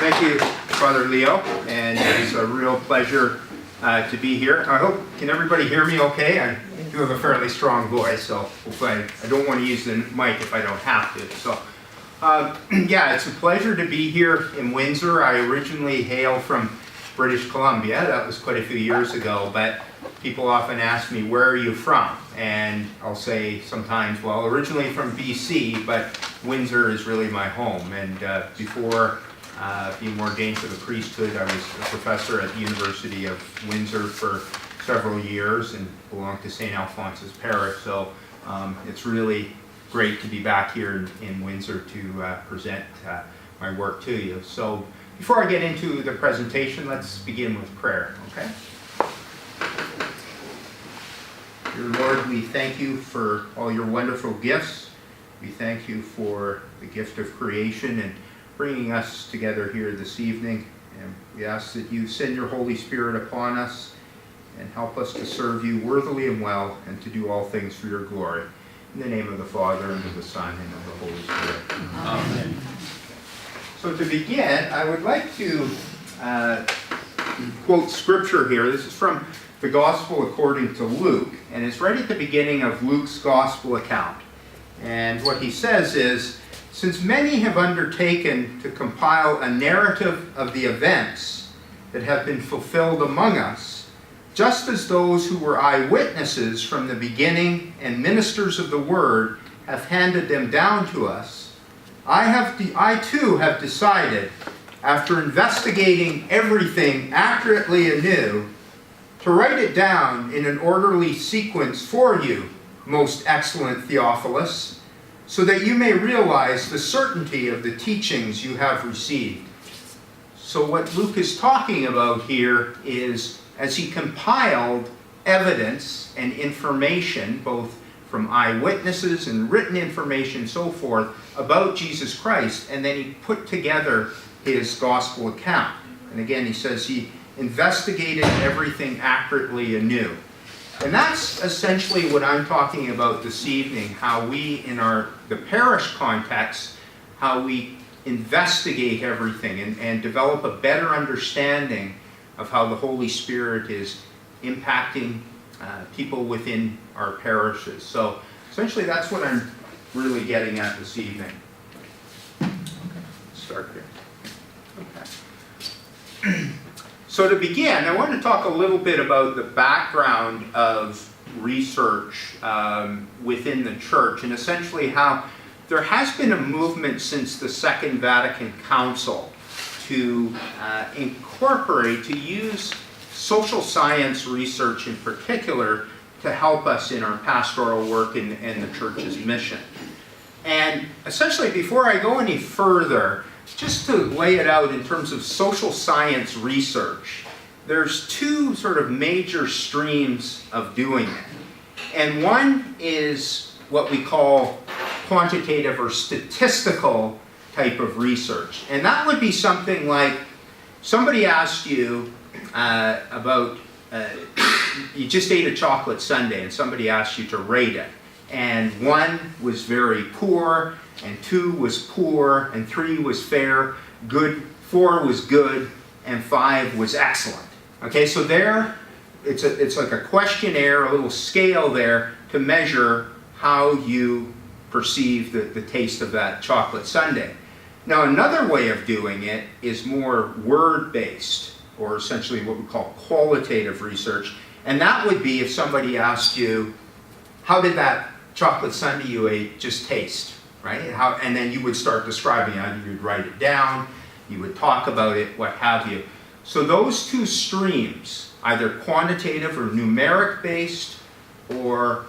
Thank you, Father Leo, and it's a real pleasure to be here. I hope, can everybody hear me okay? I do have a fairly strong voice, so hopefully I don't want to use the mic if I don't have to. So, yeah, it's a pleasure to be here in Windsor. I originally hail from British Columbia. That was quite a few years ago, but people often ask me, where are you from? And I'll say sometimes, well, originally from BC, but Windsor is really my home. And before being ordained to the priesthood, I was a professor at the University of Windsor for several years and belonged to St. Alphonsus Parish. So it's really great to be back here in Windsor to present my work to you. So before I get into the presentation, let's begin with prayer, okay? Dear Lord, we thank you for all your wonderful gifts. We thank you for the gift of creation and bringing us together here this evening. And we ask that you send your Holy Spirit upon us and help us to serve you worthily and well and to do all things for your glory. In the name of the Father, and of the Son, and of the Holy Spirit. Amen. So to begin, I would like to quote scripture here. This is from the Gospel according to Luke, and it's right at the beginning of Luke's Gospel account. And what he says is, since many have undertaken to compile a narrative of the events that have been fulfilled among us, just as those who were eyewitnesses from the beginning and ministers of the word have handed them down to us, I too have decided, after investigating everything accurately anew, to write it down in an orderly sequence for you, most excellent Theophilus, so that you may realize the certainty of the teachings you have received. So what Luke is talking about here is, as he compiled evidence and information, both from eyewitnesses and written information and so forth, about Jesus Christ, and then he put together his gospel account. And again, he says he investigated everything accurately anew. And that's essentially what I'm talking about this evening, how we, in the parish context, how we investigate everything and develop a better understanding of how the Holy Spirit is impacting people within our parishes. So essentially that's what I'm really getting at this evening. Okay, let's start here. Okay. So to begin, I want to talk a little bit about the background of research within the Church, and essentially how there has been a movement since the Second Vatican Council to incorporate, to use social science research in particular to help us in our pastoral work and the Church's mission. And essentially, before I go any further, just to lay it out in terms of social science research, there's two sort of major streams of doing it. And one is what we call quantitative or statistical type of research. And that would be something like somebody asked you about, you just ate a chocolate sundae and somebody asked you to rate it. And 1 was very poor, and 2 was poor, and 3 was fair, good, 4 was good, and 5 was excellent. Okay, so there, it's like a questionnaire, a little scale there to measure how you perceive the taste of that chocolate sundae. Now another way of doing it is more word-based, or essentially what we call qualitative research. And that would be if somebody asked you, how did that chocolate sundae you ate just taste, right? And then you would start describing it. You would write it down, you would talk about it, what have you. So those two streams, either quantitative or numeric-based, or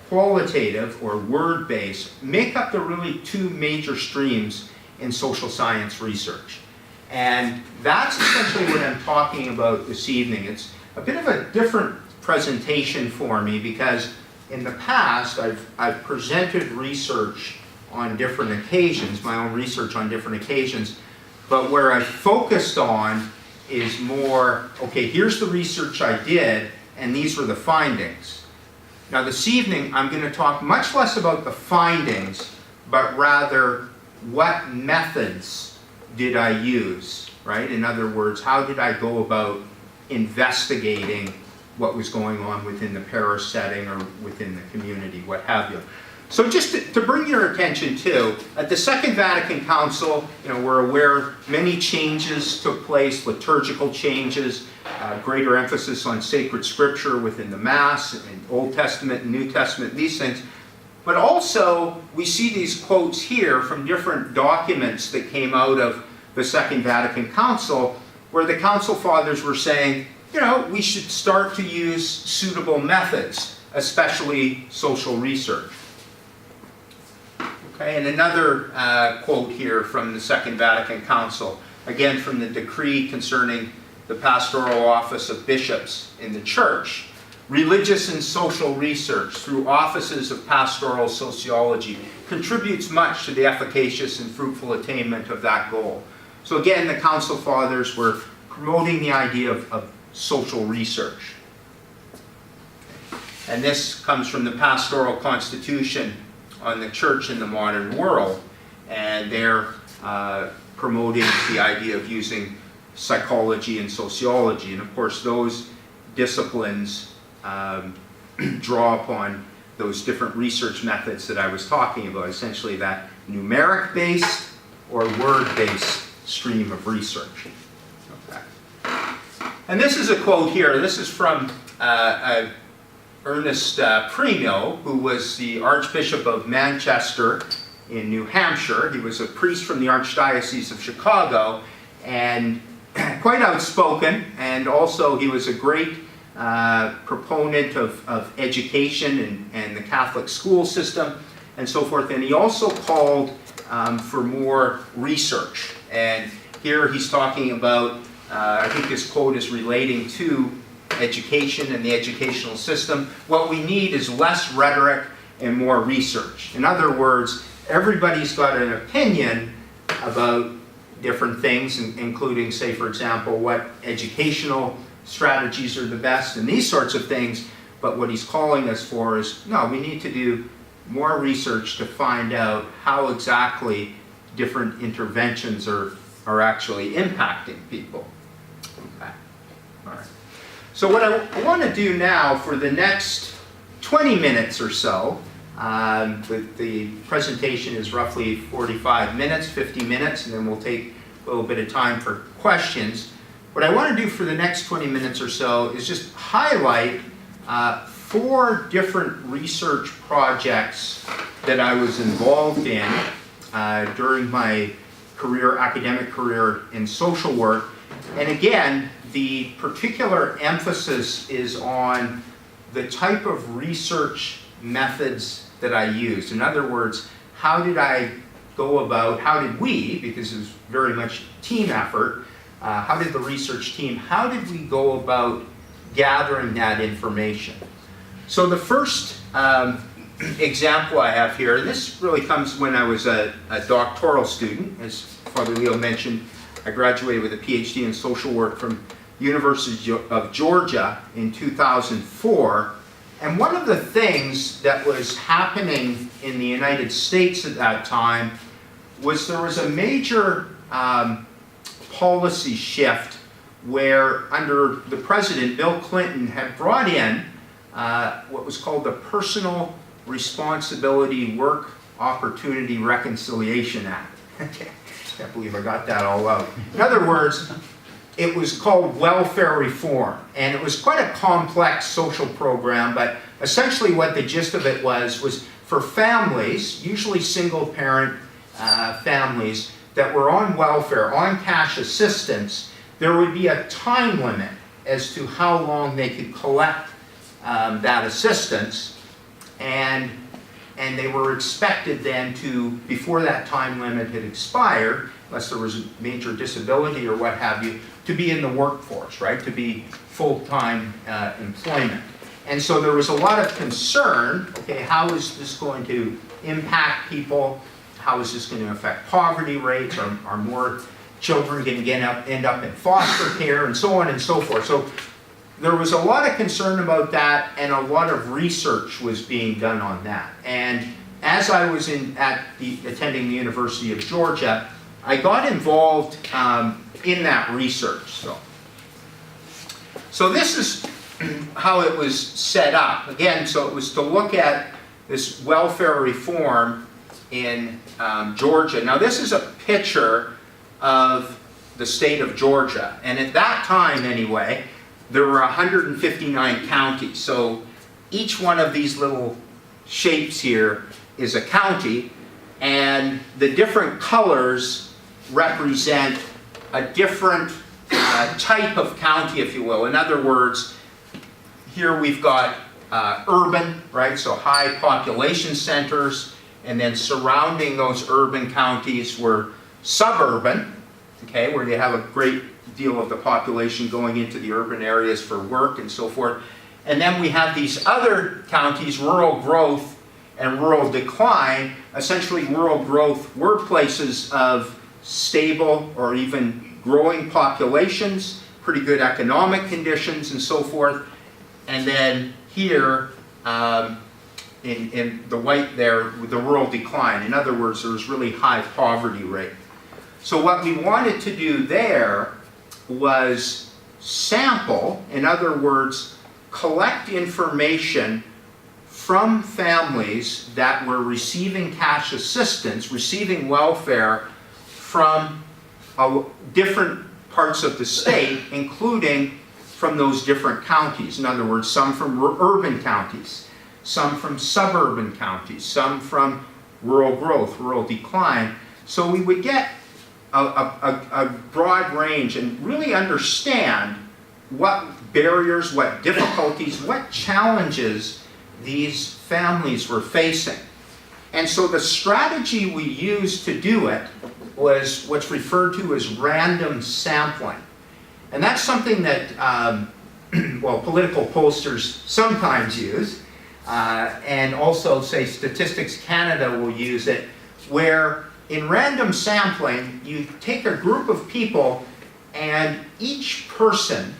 qualitative or word-based, make up the really two major streams in social science research. And that's essentially what I'm talking about this evening. It's a bit of a different presentation for me because in the past I've presented research on different occasions, my own research on different occasions, but where I've focused on is more, okay, here's the research I did and these were the findings. Now this evening I'm going to talk much less about the findings, but rather what methods did I use right? In other words, how did I go about investigating what was going on within the parish setting or within the community, what have you. So just to bring your attention to, at the Second Vatican Council, we're aware many changes took place, liturgical changes, greater emphasis on sacred scripture within the Mass, and Old Testament and New Testament, these things. But also, we see these quotes here from different documents that came out of the Second Vatican Council, where the Council Fathers were saying, we should start to use suitable methods, especially social research. Okay, and another quote here from the Second Vatican Council, again from the decree concerning the pastoral office of bishops in the Church. Religious and social research through offices of pastoral sociology contributes much to the efficacious and fruitful attainment of that goal. So again, the Council Fathers were promoting the idea of social research. And this comes from the Pastoral Constitution on the Church in the Modern World, and they're promoting the idea of using psychology and sociology. And of course, those disciplines draw upon those different research methods that I was talking about, essentially that numeric-based or word-based stream of research. Okay. And this is a quote here. This is from Ernest Premio, who was the Archbishop of Manchester in New Hampshire. He was a priest from the Archdiocese of Chicago, and quite outspoken, and also he was a great proponent of education and the Catholic school system and so forth. And he also called for more research. And here he's talking about, I think this quote is relating to education and the educational system. What we need is less rhetoric and more research. In other words, everybody's got an opinion about different things, including, say, for example, what educational strategies are the best and these sorts of things. But what he's calling us for is, no, we need to do more research to find out how exactly different interventions are actually impacting people. Okay. All right. So what I want to do now for the next 20 minutes or so, the presentation is roughly 45 minutes, 50 minutes, and then we'll take a little bit of time for questions. What I want to do for the next 20 minutes or so is just highlight 4 different research projects that I was involved in during my academic career in social work. And again, the particular emphasis is on the type of research methods that I used. In other words, how did we, because it was very much team effort, how did the research team, how did we go about gathering that information? So the first example I have here, and this really comes when I was a doctoral student. As Father Leo mentioned, I graduated with a PhD in social work from University of Georgia in 2004. And one of the things that was happening in the United States at that time was there was a major policy shift where under the president, Bill Clinton, had brought in what was called the Personal Responsibility Work Opportunity Reconciliation Act. Can't believe I got that all out. In other words, it was called welfare reform, and it was quite a complex social program, but essentially what the gist of it was for families, usually single parent families, that were on welfare, on cash assistance, there would be a time limit as to how long they could collect that assistance, and they were expected then to, before that time limit had expired, unless there was a major disability or what have you, to be in the workforce, right? To be full-time employment. And so there was a lot of concern, okay, how is this going to impact people? How is this going to affect poverty rates? Are more children going to end up in foster care, and so on and so forth? So there was a lot of concern about that, and a lot of research was being done on that. And as I was attending the University of Georgia, I got involved in that research. So this is how it was set up. Again, so it was to look at this welfare reform in Georgia. Now this is a picture of the state of Georgia, and at that time anyway, there were 159 counties. So each one of these little shapes here is a county, and the different colors represent a different type of county, if you will. In other words, here we've got urban, right? So high population centers, and then surrounding those urban counties were suburban, okay, where you have a great deal of the population going into the urban areas for work and so forth. And then we have these other counties, rural growth and rural decline. Essentially, rural growth were places of stable or even growing populations, pretty good economic conditions and so forth. And then here, in the white there, with the rural decline. In other words, there was really high poverty rate. So what we wanted to do there was sample, in other words, collect information from families that were receiving cash assistance, receiving welfare from different parts of the state, including from those different counties. In other words, some from urban counties, some from suburban counties, some from rural growth, rural decline. So we would get a broad range and really understand what barriers, what difficulties, what challenges these families were facing. And so the strategy we used to do it was what's referred to as random sampling. And that's something that, well, political pollsters sometimes use, and also, say, Statistics Canada will use it, where in random sampling, you take a group of people and each person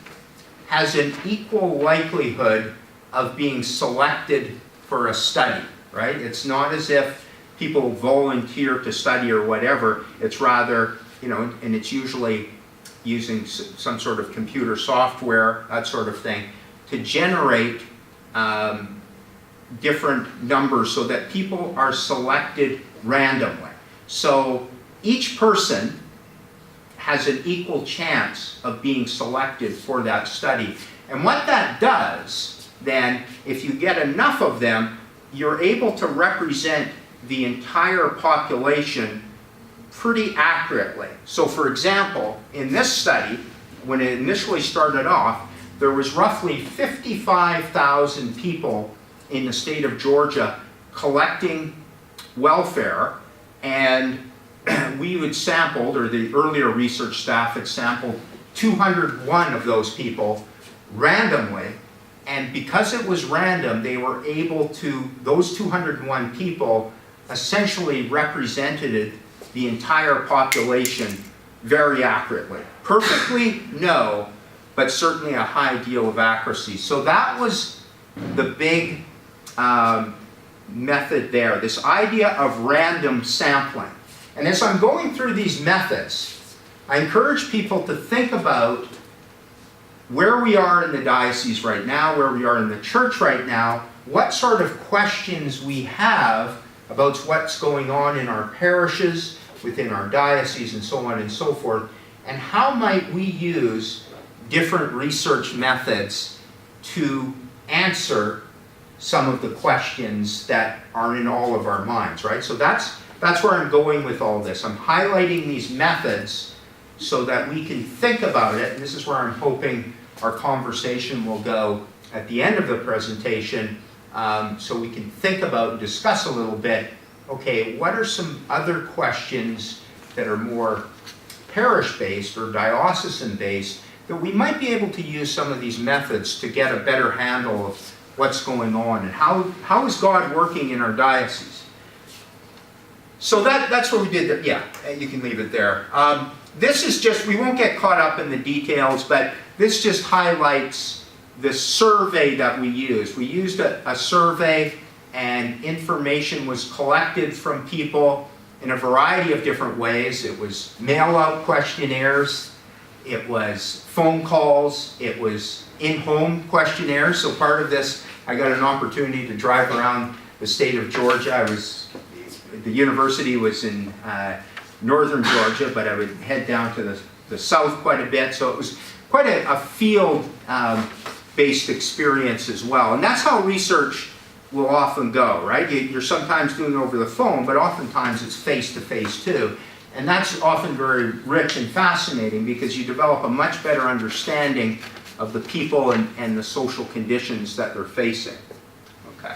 has an equal likelihood of being selected for a study, right? It's not as if people volunteer to study or whatever. It's rather, you know, and it's usually using some sort of computer software, that sort of thing, to generate different numbers so that people are selected randomly. So each person has an equal chance of being selected for that study. And what that does, then, if you get enough of them, you're able to represent the entire population pretty accurately. So for example, in this study, when it initially started off, there was roughly 55,000 people in the state of Georgia collecting welfare, and we had sampled, or the earlier research staff had sampled 201 of those people randomly, and because it was random, they were able to, those 201 people essentially represented the entire population very accurately. Perfectly, no, but certainly a high deal of accuracy. So that was the big method there, this idea of random sampling. And as I'm going through these methods, I encourage people to think about where we are in the diocese right now, where we are in the church right now, what sort of questions we have about what's going on in our parishes, within our diocese, and so on and so forth, and how might we use different research methods to answer some of the questions that are in all of our minds, right? So that's where I'm going with all this. I'm highlighting these methods so that we can think about it, and this is where I'm hoping our conversation will go at the end of the presentation, so we can think about and discuss a little bit, okay, what are some other questions that are more parish-based or diocesan-based that we might be able to use some of these methods to get a better handle of what's going on and how is God working in our diocese. So that's what we did there. Yeah, you can leave it there. This is just, we won't get caught up in the details, but this just highlights the survey that we used. We used a survey, and information was collected from people, in a variety of different ways. It was mail-out questionnaires, it was phone calls, it was in-home questionnaires. So part of this, I got an opportunity to drive around the state of Georgia. The university was in northern Georgia, but I would head down to the south quite a bit. So it was quite a field-based experience as well. And that's how research will often go, right? You're sometimes doing it over the phone, but oftentimes it's face-to-face too. And that's often very rich and fascinating because you develop a much better understanding of the people and the social conditions that they're facing. Okay.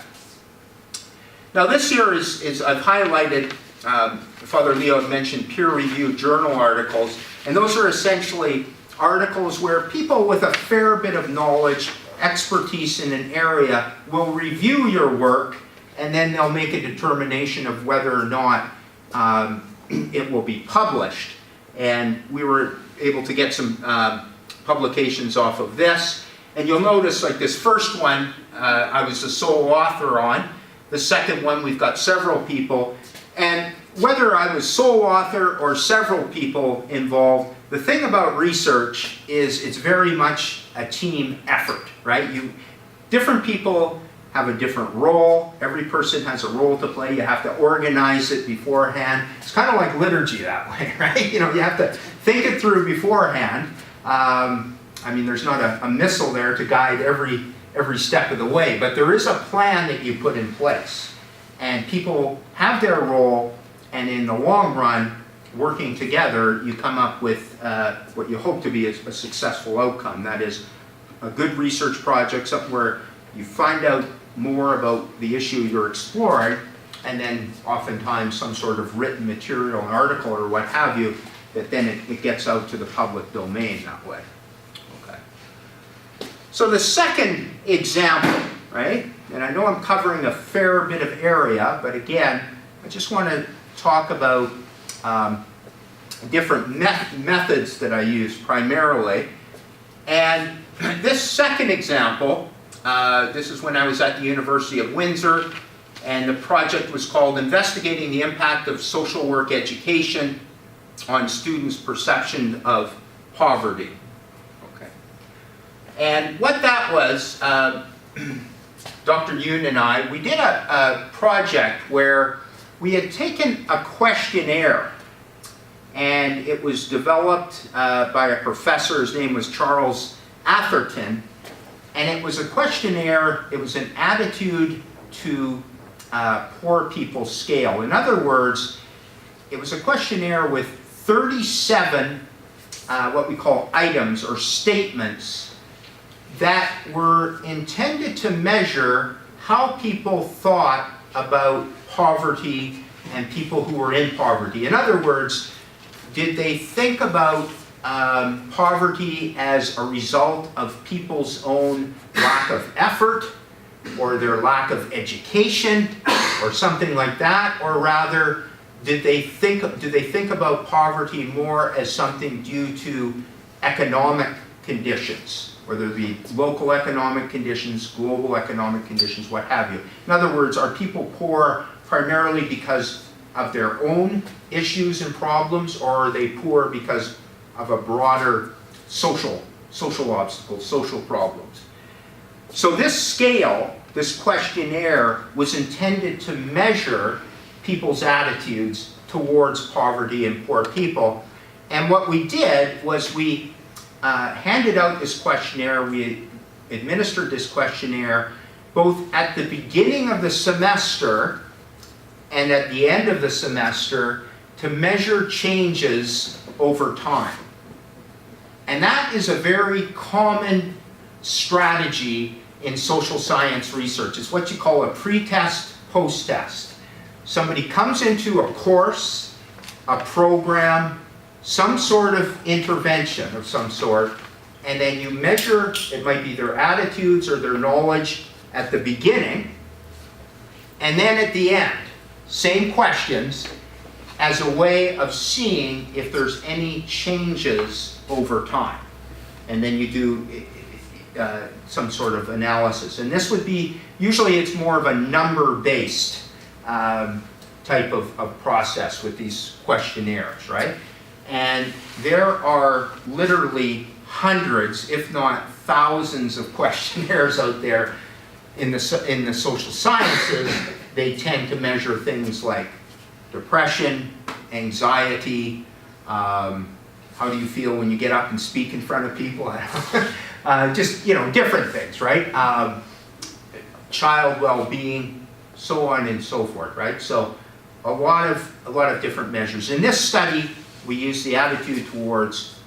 Now this here is I've highlighted, Father Leo had mentioned peer-reviewed journal articles, and those are essentially articles where people with a fair bit of knowledge, expertise in an area will review your work, and then they'll make a determination of whether or not it will be published. And we were able to get some publications off of this. And you'll notice, like this first one, I was the sole author on. The second one, we've got several people. And whether I was sole author or several people involved, the thing about research is it's very much a team effort, right? Different people have a different role. Every person has a role to play. You have to organize it beforehand. It's kind of like liturgy that way, right? You have to think it through beforehand. I mean, there's not a missile there to guide every step of the way, but there is a plan that you put in place. And people have their role, and in the long run, working together, you come up with what you hope to be a successful outcome. That is a good research project, something where you find out more about the issue you're exploring, and then oftentimes some sort of written material, an article or what have you, that then it gets out to the public domain that way. Okay. So the second example, right? And I know I'm covering a fair bit of area, but again, I just want to talk about different methods that I use primarily. And this second example, this is when I was at the University of Windsor, and the project was called Investigating the Impact of Social Work Education on Students' Perception of Poverty. Okay. And what that was, Dr. Yoon and I, we did a project where we had taken a questionnaire, and it was developed by a professor. His name was Charles Atherton, and it was a questionnaire, it was an attitude to poor people scale. In other words, it was a questionnaire with 37 what we call items or statements that were intended to measure how people thought about poverty and people who were in poverty. In other words, did they think about poverty as a result of people's own lack of effort or their lack of education or something like that, or rather did they think about poverty more as something due to economic conditions, whether it be local economic conditions, global economic conditions, what have you? In other words, are people poor primarily because of their own issues and problems, or are they poor because of a broader social obstacles, social problems? So this scale, this questionnaire, was intended to measure people's attitudes towards poverty and poor people. And what we did was we handed out this questionnaire, we administered this questionnaire both at the beginning of the semester and at the end of the semester to measure changes over time. And that is a very common strategy in social science research. It's what you call a pre-test, post-test. Somebody comes into a course, a program, some sort of intervention of some sort, and then you measure, it might be their attitudes or their knowledge at the beginning, and then at the end, same questions as a way of seeing if there's any changes over time. And then you do some sort of analysis. And this would be, usually it's more of a number-based type of process with these questionnaires, right? And there are literally hundreds, if not thousands, of questionnaires out there in the social sciences. They tend to measure things like depression, anxiety, how do you feel when you get up and speak in front of people? Just, different things, right? Child well-being, so on and so forth, right? So a lot of different measures. In this study, we use the attitude towards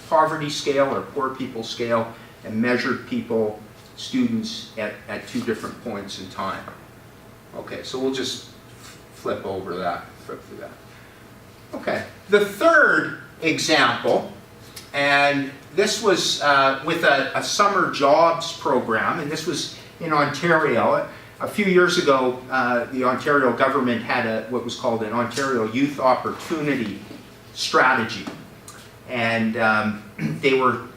poverty scale or poor people scale and measured people, students at 2 different points in time. Okay, so we'll just flip through that. Okay, the third example, and this was with a summer jobs program, and this was in Ontario. A few years ago, the Ontario government had what was called an Ontario Youth Opportunity Strategy, and they were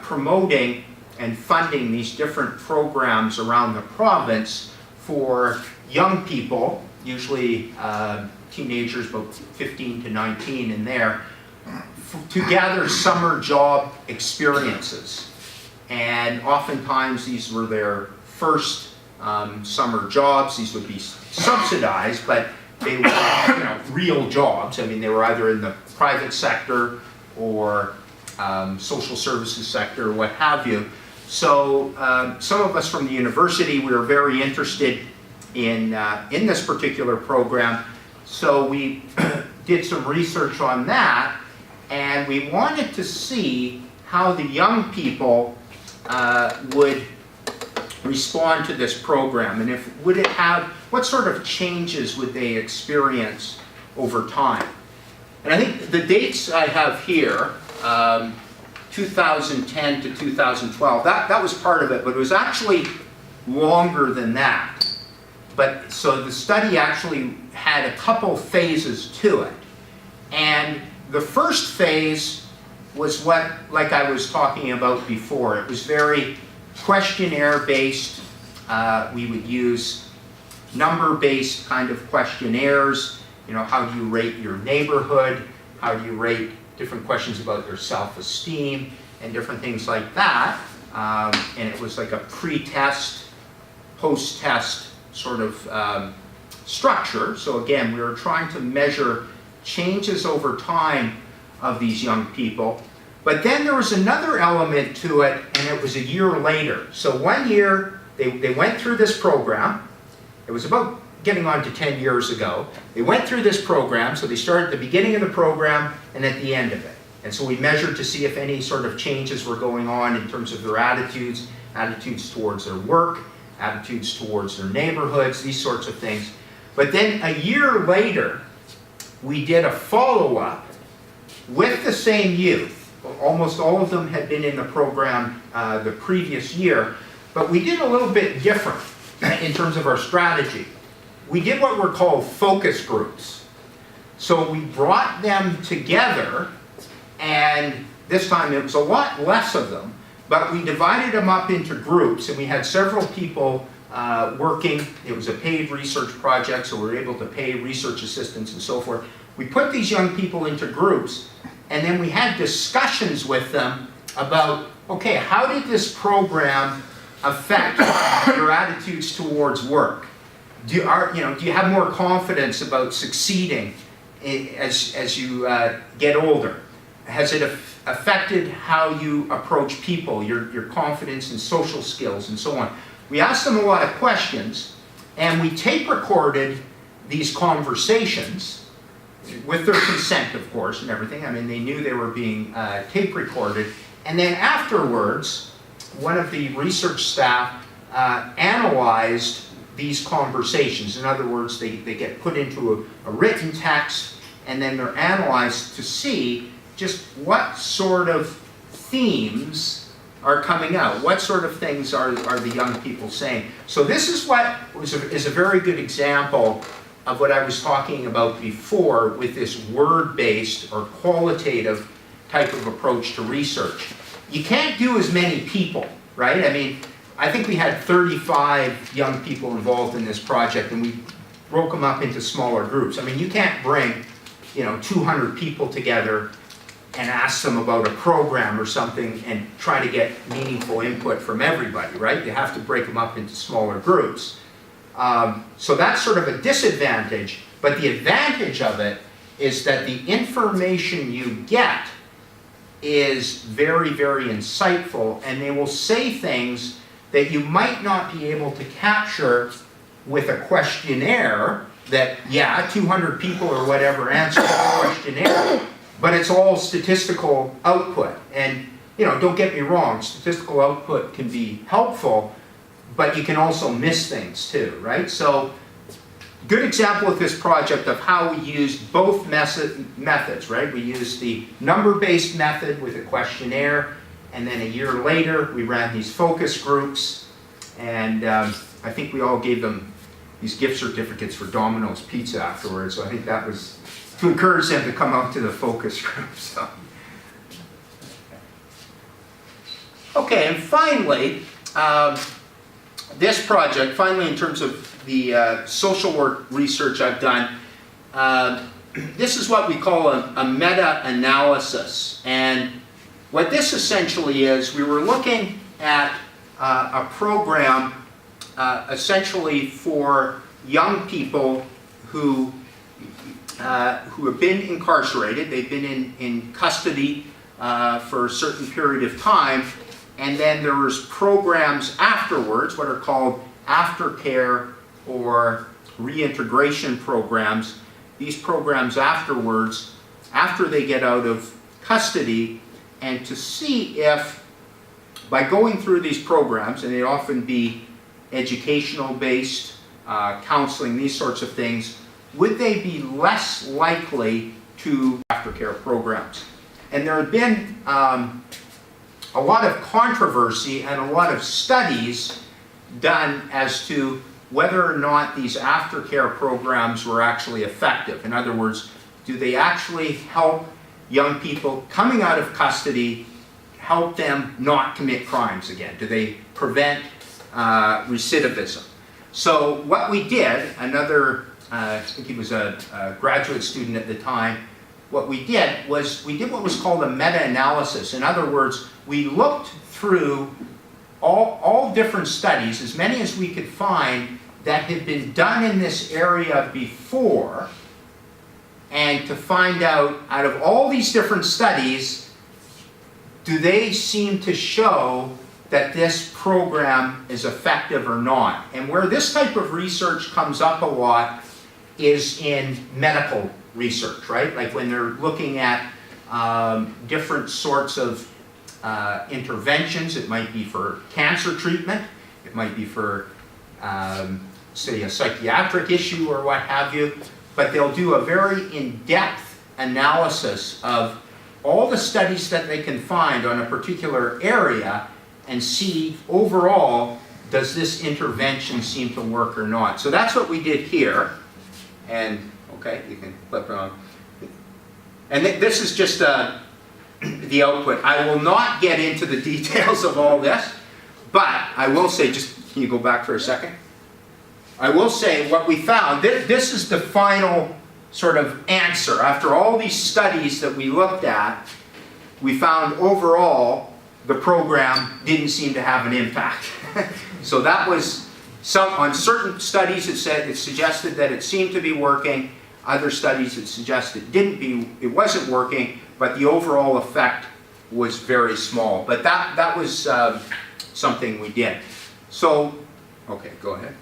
promoting and funding these different programs around the province for young people, usually teenagers about 15 to 19 in there, to gather summer job experiences. And oftentimes these were their first summer jobs. These would be subsidized, but they were real jobs. I mean, they were either in the private sector or social services sector, or what have you. So some of us from the university, we were very interested in this particular program. So we did some research on that, and we wanted to see how the young people would respond to this program, and what sort of changes would they experience over time. And I think the dates I have here, 2010 to 2012, that was part of it, but it was actually longer than that. But so the study actually had a couple phases to it. And the first phase was like I was talking about before. It was very questionnaire-based. We would use number-based kind of questionnaires. How do you rate your neighborhood? How do you rate different questions about your self-esteem and different things like that. And it was like a pre-test, post-test sort of structure. So again, we were trying to measure changes over time of these young people. But then there was another element to it, and it was a year later. So 1 year, they went through this program. It was about getting on to 10 years ago. They went through this program, so they started at the beginning of the program and at the end of it. And so we measured to see if any sort of changes were going on in terms of their attitudes towards their work, attitudes towards their neighborhoods, these sorts of things. But then a year later, we did a follow-up with the same youth. Almost all of them had been in the program the previous year, but we did a little bit different in terms of our strategy. We did what were called focus groups. So we brought them together, and this time it was a lot less of them, but we divided them up into groups, and we had several people working. It was a paid research project, so we were able to pay research assistants and so forth. We put these young people into groups, and then we had discussions with them about, okay, how did this program affect your attitudes towards work? Do you have more confidence about succeeding as you get older? Has it affected how you approach people, your confidence and social skills and so on? We asked them a lot of questions, and we tape recorded these conversations with their consent, of course, and everything. I mean, they knew they were being tape recorded. And then afterwards, one of the research staff analyzed these conversations. In other words, they get put into a written text, and then they're analyzed to see just what sort of themes are coming out. What sort of things are the young people saying? So this is what is a very good example of what I was talking about before with this word-based or qualitative type of approach to research. You can't do as many people, right? I mean, I think we had 35 young people involved in this project, and we broke them up into smaller groups. I mean, you can't bring, 200 people together and ask them about a program or something and try to get meaningful input from everybody, right? You have to break them up into smaller groups. So that's sort of a disadvantage, but the advantage of it is that the information you get is very, very insightful, and they will say things that you might not be able to capture with a questionnaire that, 200 people or whatever answer the questionnaire, but it's all statistical output. And, don't get me wrong, statistical output can be helpful, but you can also miss things too, right? So, good example of this project of how we used both methods, right? We used the number-based method with a questionnaire, and then a year later we ran these focus groups, and I think we all gave them these gift certificates for Domino's Pizza afterwards, so I think that was to encourage them to come out to the focus group. So. Okay, and finally, this project, finally in terms of the social work research I've done, this is what we call a meta-analysis. And what this essentially is, we were looking at a program essentially for young people who have been incarcerated. They've been in custody for a certain period of time, and then there was programs afterwards, what are called aftercare or reintegration programs. These programs afterwards, after they get out of custody, and to see if by going through these programs, and they often be educational based, counseling, these sorts of things, would they be less likely to aftercare programs? And there had been a lot of controversy and a lot of studies done as to whether or not these aftercare programs were actually effective. In other words, do they actually help young people coming out of custody, help them not commit crimes again? Do they prevent recidivism? So what we did, I think he was a graduate student at the time, what we did was what was called a meta-analysis. In other words, we looked through all different studies, as many as we could find, that had been done in this area before, and to find out of all these different studies, do they seem to show that this program is effective or not? And where this type of research comes up a lot is in medical research, right? Like when they're looking at different sorts of interventions. It might be for cancer treatment, it might be for say a psychiatric issue or what have you, but they'll do a very in-depth analysis of all the studies that they can find on a particular area and see overall, does this intervention seem to work or not? So that's what we did here. And okay, you can flip on. And this is just the output. I will not get into the details of all this, but I will say, can you go back for a second? I will say what we found, this is the final sort of answer. After all these studies that we looked at, we found overall the program didn't seem to have an impact. So that was on certain studies it suggested that it seemed to be working. Other studies it suggested it wasn't working, but the overall effect was very small. But that was something we did. So, okay, go ahead.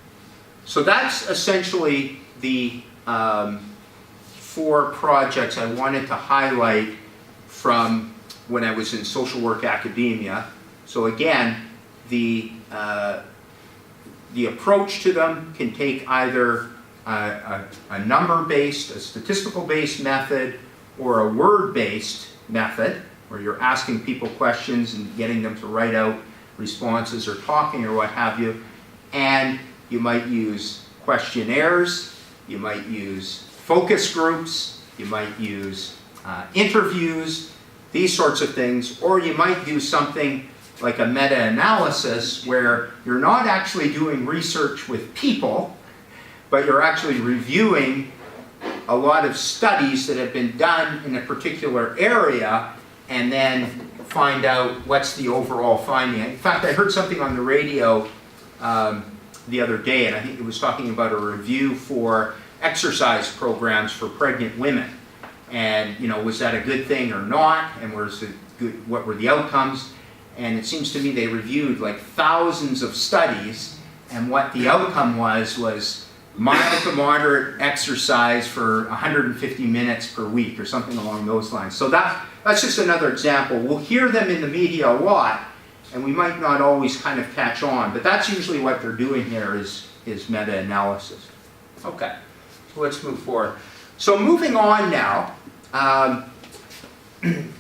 So that's essentially the 4 projects I wanted to highlight from when I was in social work academia. So again, the approach to them can take either a number-based, a statistical-based method, or a word-based method, where you're asking people questions and getting them to write out responses or talking or what have you. And you might use questionnaires, you might use focus groups, you might use interviews, these sorts of things, or you might do something like a meta-analysis where you're not actually doing research with people, but you're actually reviewing a lot of studies that have been done in a particular area and then find out what's the overall finding. In fact, I heard something on the radio the other day, and I think it was talking about a review for exercise programs for pregnant women. And, you know, was that a good thing or not? And what were the outcomes? And it seems to me they reviewed like thousands of studies, and what the outcome was mild to moderate exercise for 150 minutes per week or something along those lines. So that's just another example. We'll hear them in the media a lot, and we might not always kind of catch on, but that's usually what they're doing here is meta-analysis. Okay, so let's move forward. So moving on now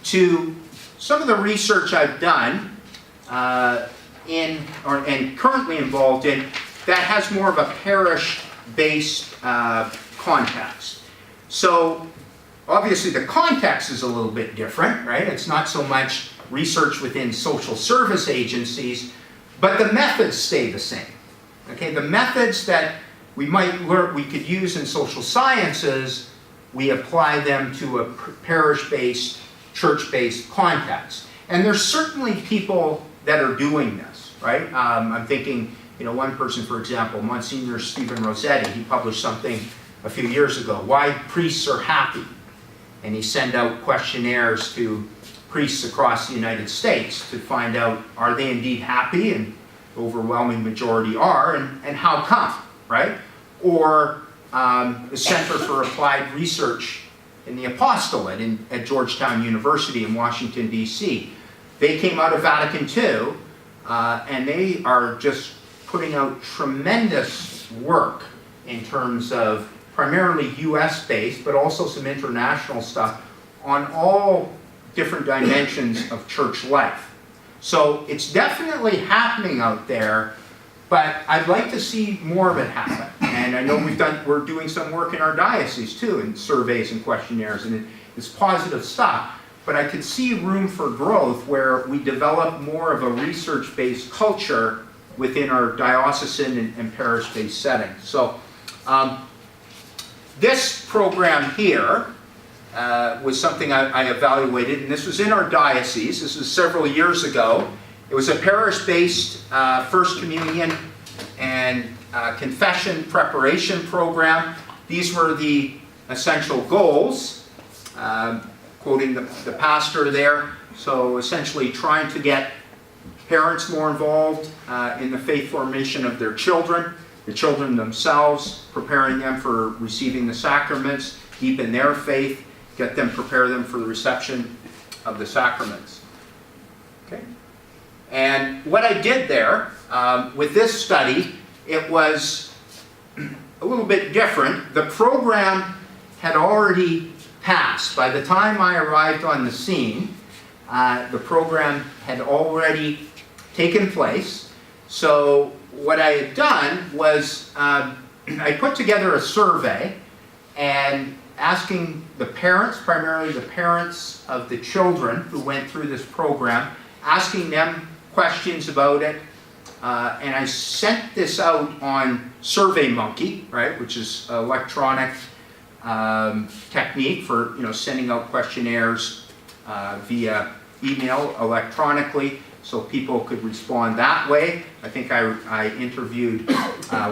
to some of the research I've done and currently involved in that has more of a parish-based context. So obviously the context is a little bit different, right? It's not so much research within social service agencies, but the methods stay the same. Okay, the methods that we could use in social sciences, we apply them to a parish-based, church-based context. And there's certainly people that are doing this, right? I'm thinking, you know, one person, for example, Monsignor Stephen Rossetti, he published something a few years ago, Why Priests Are Happy. And he sent out questionnaires to priests across the United States to find out, are they indeed happy? And the overwhelming majority are, and how come, right? Or the Center for Applied Research in the Apostolate at Georgetown University in Washington, D.C. They came out of Vatican II, and they are just putting out tremendous work in terms of primarily US-based, but also some international stuff on all different dimensions of church life. So it's definitely happening out there, but I'd like to see more of it happen. And I know we're doing some work in our diocese too, in surveys and questionnaires, and it's positive stuff. But I could see room for growth where we develop more of a research-based culture within our diocesan and parish-based settings. So this program here was something I evaluated, and this was in our diocese. This was several years ago. It was a parish-based First Communion and confession preparation program. These were the essential goals, quoting the pastor there. So essentially trying to get parents more involved in the faith formation of their children, the children themselves, preparing them for receiving the sacraments, deepen their faith, prepare them for the reception of the sacraments. Okay. And what I did there with this study, it was a little bit different. The program had already passed. By the time I arrived on the scene, the program had already taken place. So what I had done was I put together a survey and asking the parents, primarily the parents of the children who went through this program, asking them questions about it. And I sent this out on SurveyMonkey, right, which is an electronic technique for sending out questionnaires via email electronically, so people could respond that way. I think I interviewed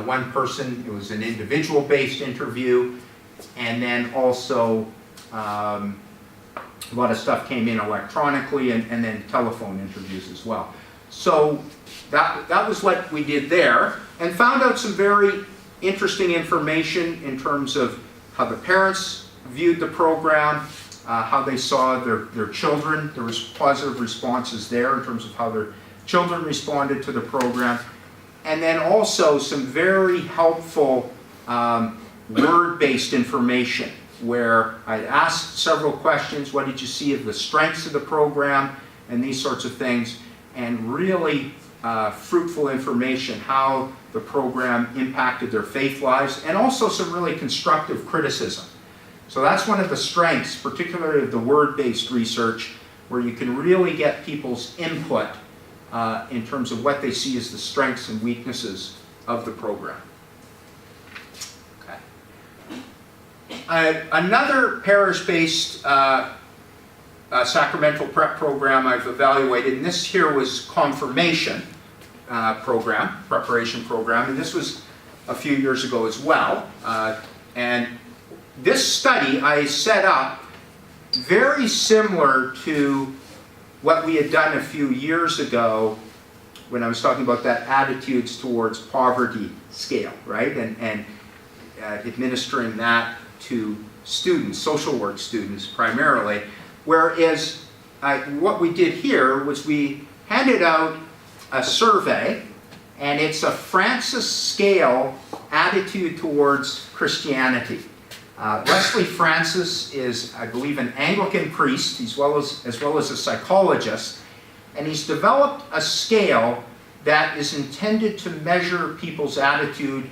one person. It was an individual-based interview, and then also a lot of stuff came in electronically, and then telephone interviews as well. So that was what we did there, and found out some very interesting information in terms of how the parents viewed the program, how they saw their children. There was positive responses there in terms of how their children responded to the program. And then also some very helpful word-based information where I asked several questions. What did you see of the strengths of the program and these sorts of things, and really fruitful information, how the program impacted their faith lives, and also some really constructive criticism. So that's one of the strengths, particularly of the word-based research, where you can really get people's input in terms of what they see as the strengths and weaknesses of the program. Another parish-based sacramental prep program I've evaluated, and this here was confirmation preparation program, and this was a few years ago as well. And this study I set up very similar to what we had done a few years ago when I was talking about that attitudes towards poverty scale, right? And administering that to students, social work students primarily. Whereas what we did here was we handed out a survey, and it's a Francis scale attitude towards Christianity. Wesley Francis is, I believe, an Anglican priest as well as a psychologist, and he's developed a scale that is intended to measure people's attitude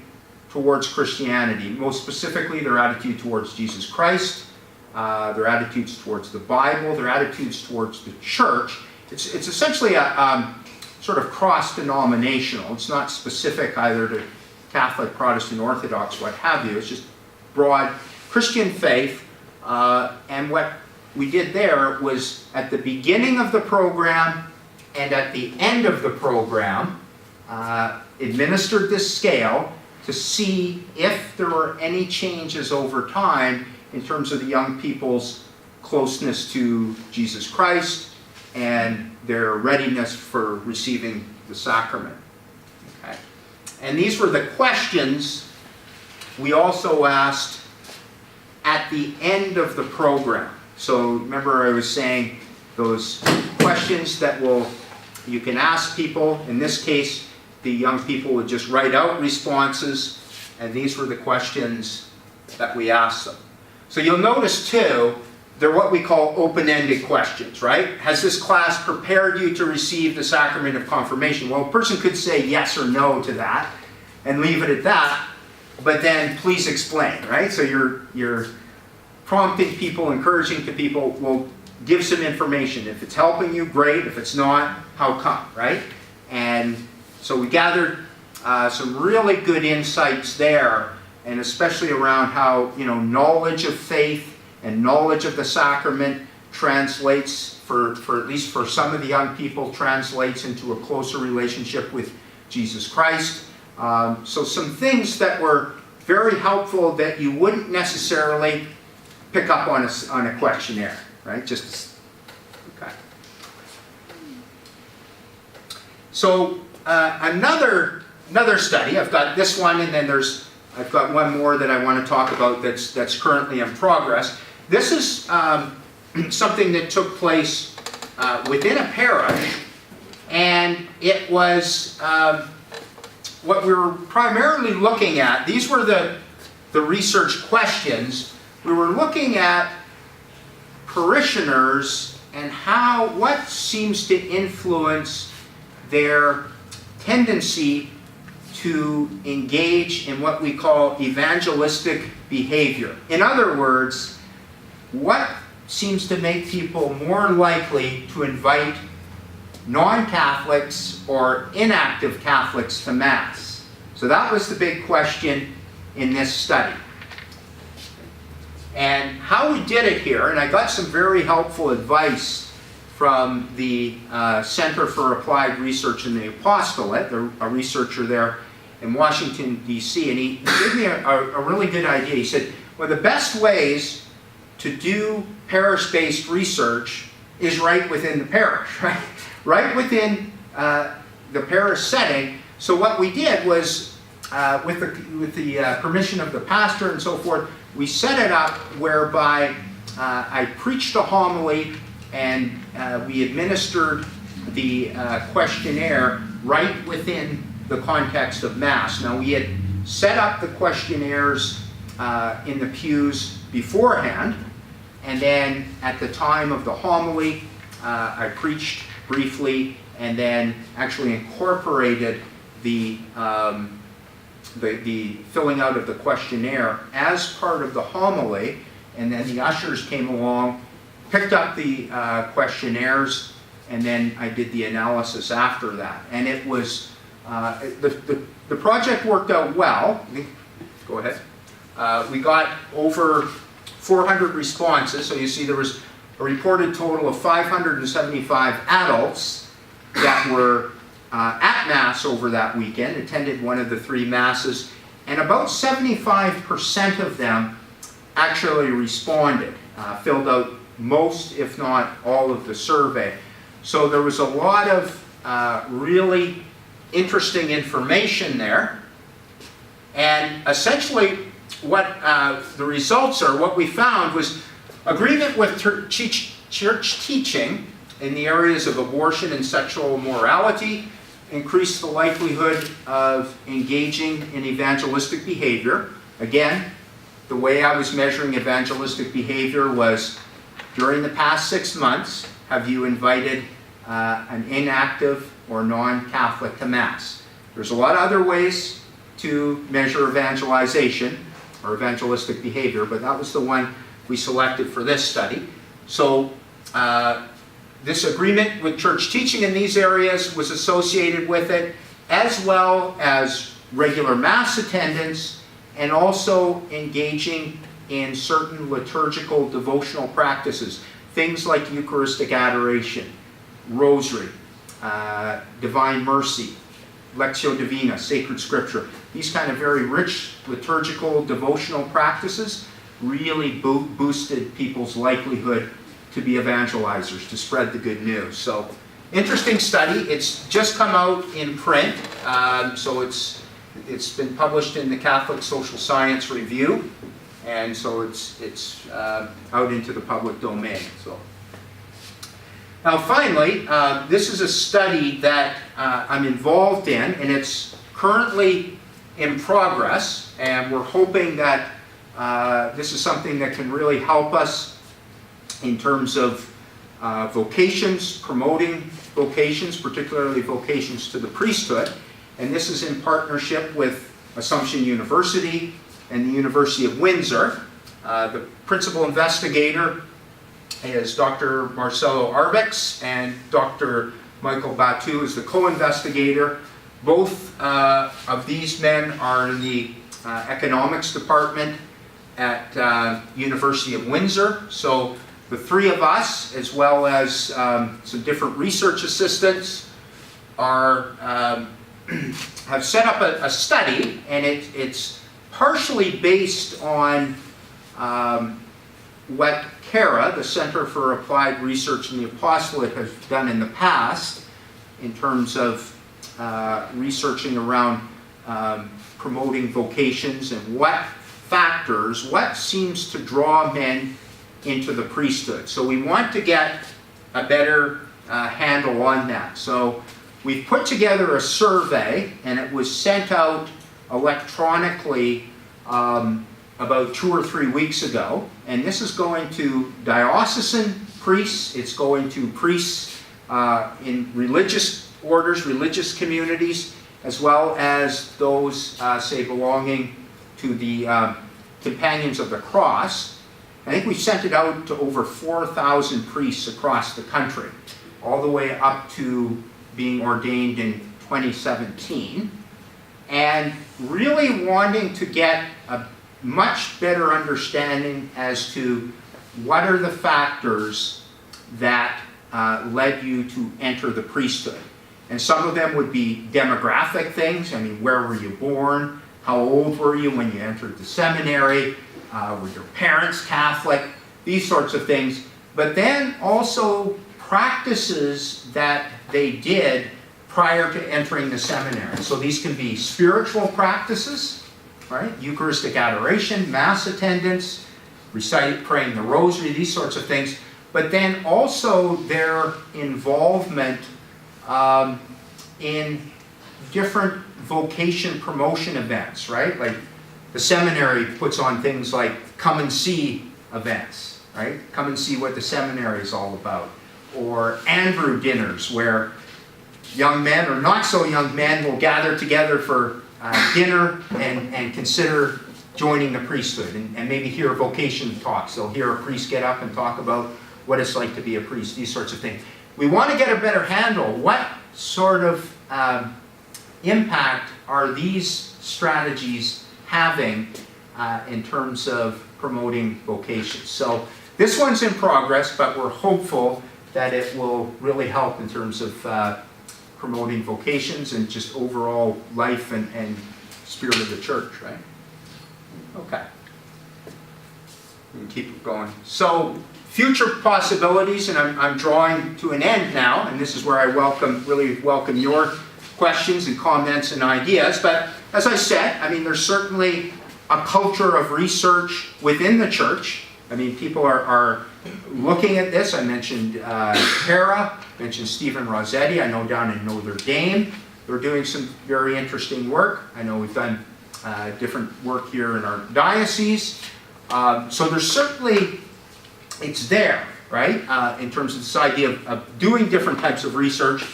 towards Christianity, most specifically their attitude towards Jesus Christ, their attitudes towards the Bible, their attitudes towards the church. It's essentially a sort of cross-denominational. It's not specific either to Catholic, Protestant, Orthodox, what have you. It's just broad Christian faith. And what we did there was at the beginning of the program and at the end of the program, administered this scale to see if there were any changes over time in terms of the young people's closeness to Jesus Christ and their readiness for receiving the sacrament. Okay. And these were the questions we also asked at the end of the program. So remember I was saying those questions that you can ask people. In this case, the young people would just write out responses, and these were the questions that we asked them. So you'll notice too, they're what we call open-ended questions, right? Has this class prepared you to receive the sacrament of confirmation? Well, a person could say yes or no to that and leave it at that, but then please explain, right? So you're prompting people, encouraging to people, well, give some information. If it's helping you, great. If it's not, how come, right? And so we gathered some really good insights there, and especially around how, knowledge of faith and knowledge of the sacrament translates, for at least for some of the young people, translates into a closer relationship with Jesus Christ. So some things that were very helpful that you wouldn't necessarily pick up on a questionnaire, right? Okay. So another study, I've got this one, and then I've got one more that I want to talk about that's currently in progress. This is something that took place within a parish, and it was what we were primarily looking at. These were the research questions. We were looking at parishioners and what seems to influence their tendency to engage in what we call evangelistic behavior. In other words, what seems to make people more likely to invite non-Catholics or inactive Catholics to Mass? So that was the big question in this study. And how we did it here, and I got some very helpful advice from the Center for Applied Research in the Apostolate, a researcher there in Washington, D.C., and he gave me a really good idea. He said, one of the best ways to do parish-based research is right within the parish, right? Right within the parish setting. So what we did was, with the permission of the pastor and so forth, we set it up whereby I preached a homily and we administered the questionnaire right within the context of Mass. Now, we had set up the questionnaires in the pews beforehand, and then at the time of the homily, I preached briefly and then actually incorporated the filling out of the questionnaire as part of the homily, and then the ushers came along, picked up the questionnaires, and then I did the analysis after that. And it was, the project worked out well. Go ahead. We got over 400 responses. So you see there was a reported total of 575 adults that were at Mass over that weekend, attended one of the 3 Masses, and about 75% of them actually responded, filled out most, if not all, of the survey. So there was a lot of really interesting information there. And essentially what the results are, what we found was agreement with church teaching in the areas of abortion and sexual immorality increased the likelihood of engaging in evangelistic behavior. Again, the way I was measuring evangelistic behavior was during the past 6 months, have you invited an inactive or non-Catholic to Mass? There's a lot of other ways to measure evangelization or evangelistic behavior, but that was the one we selected for this study. So this agreement with church teaching in these areas was associated with it, as well as regular Mass attendance and also engaging in certain liturgical devotional practices, things like Eucharistic adoration, Rosary, Divine Mercy, Lectio Divina, Sacred Scripture. These kind of very rich liturgical devotional practices really boosted people's likelihood to be evangelizers, to spread the good news. So, interesting study. It's just come out in print, so it's been published in the Catholic Social Science Review, and so it's out into the public domain. So, now finally, this is a study that I'm involved in, and it's currently in progress, and we're hoping that this is something that can really help us in terms of vocations, promoting vocations, particularly vocations to the priesthood. And this is in partnership with Assumption University and the University of Windsor. The principal investigator is Dr. Marcelo Arbex, and Dr. Michael Batu is the co-investigator. Both of these men are in the economics department at University of Windsor. So the 3 of us, as well as some different research assistants, are have set up a study, and it's partially based on what CARA, the Center for Applied Research in the Apostolate, has done in the past in terms of researching around promoting vocations and what factors, what seems to draw men into the priesthood. So we want to get a better handle on that. So we've put together a survey, and it was sent out electronically about 2 or 3 weeks ago. And this is going to diocesan priests, it's going to priests in religious orders, religious communities, as well as those, say, belonging to the Companions of the Cross. I think we sent it out to over 4,000 priests across the country, all the way up to being ordained in 2017, and really wanting to get a much better understanding as to what are the factors that led you to enter the priesthood. And some of them would be demographic things. I mean, where were you born? How old were you when you entered the seminary? Were your parents Catholic? These sorts of things. But then also practices that they did prior to entering the seminary. So these can be spiritual practices, right? Eucharistic adoration, Mass attendance, praying the Rosary, these sorts of things. But then also their involvement in different vocation promotion events, right? Like the seminary puts on things like come and see events, right? Come and see what the seminary is all about. Or Andrew dinners, where young men or not so young men will gather together for dinner and consider joining the priesthood and maybe hear vocation talks. They'll hear a priest get up and talk about what it's like to be a priest, these sorts of things. We want to get a better handle. What sort of impact are these strategies having in terms of promoting vocations. So this one's in progress, but we're hopeful that it will really help in terms of promoting vocations and just overall life and spirit of the church, right? Okay. We can keep it going. So, future possibilities, and I'm drawing to an end now, and this is where I really welcome your questions and comments and ideas. But as I said, I mean, there's certainly a culture of research within the church. I mean, people are looking at this. I mentioned Para, mentioned Stephen Rossetti. I know down in Notre Dame, they're doing some very interesting work. I know we've done different work here in our diocese. So there's certainly, it's there, right? In terms of this idea of doing different types of research,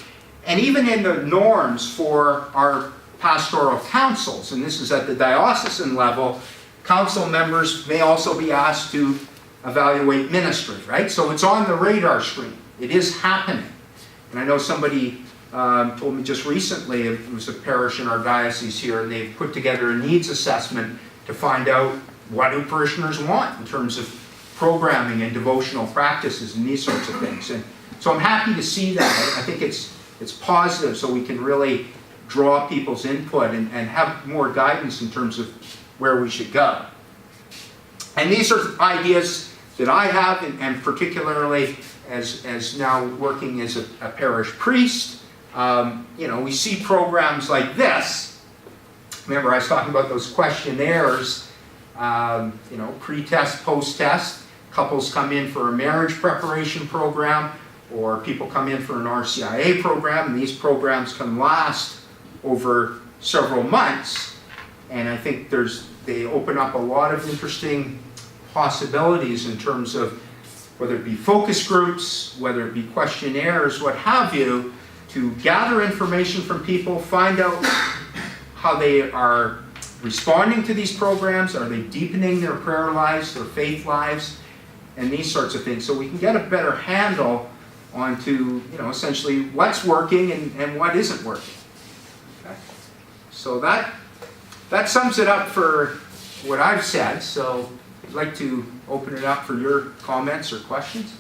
and even in the norms for our pastoral councils, and this is at the diocesan level, council members may also be asked to evaluate ministry, right? So it's on the radar screen. It is happening. And I know somebody told me just recently, it was a parish in our diocese here, and they've put together a needs assessment to find out what do parishioners want in terms of programming and devotional practices and these sorts of things. And so I'm happy to see that. I think it's positive, so we can really draw people's input and have more guidance in terms of where we should go. And these are ideas that I have, and particularly as now working as a parish priest. We see programs like this. Remember, I was talking about those questionnaires, pre-test, post-test. Couples come in for a marriage preparation program, or people come in for an RCIA program, and these programs can last over several months. And I think they open up a lot of interesting possibilities in terms of whether it be focus groups, whether it be questionnaires, what have you, to gather information from people, find out how they are responding to these programs, are they deepening their prayer lives, their faith lives, and these sorts of things. So we can get a better handle onto, essentially what's working and what isn't working. Okay? So that sums it up for what I've said. So I'd like to open it up for your comments or questions.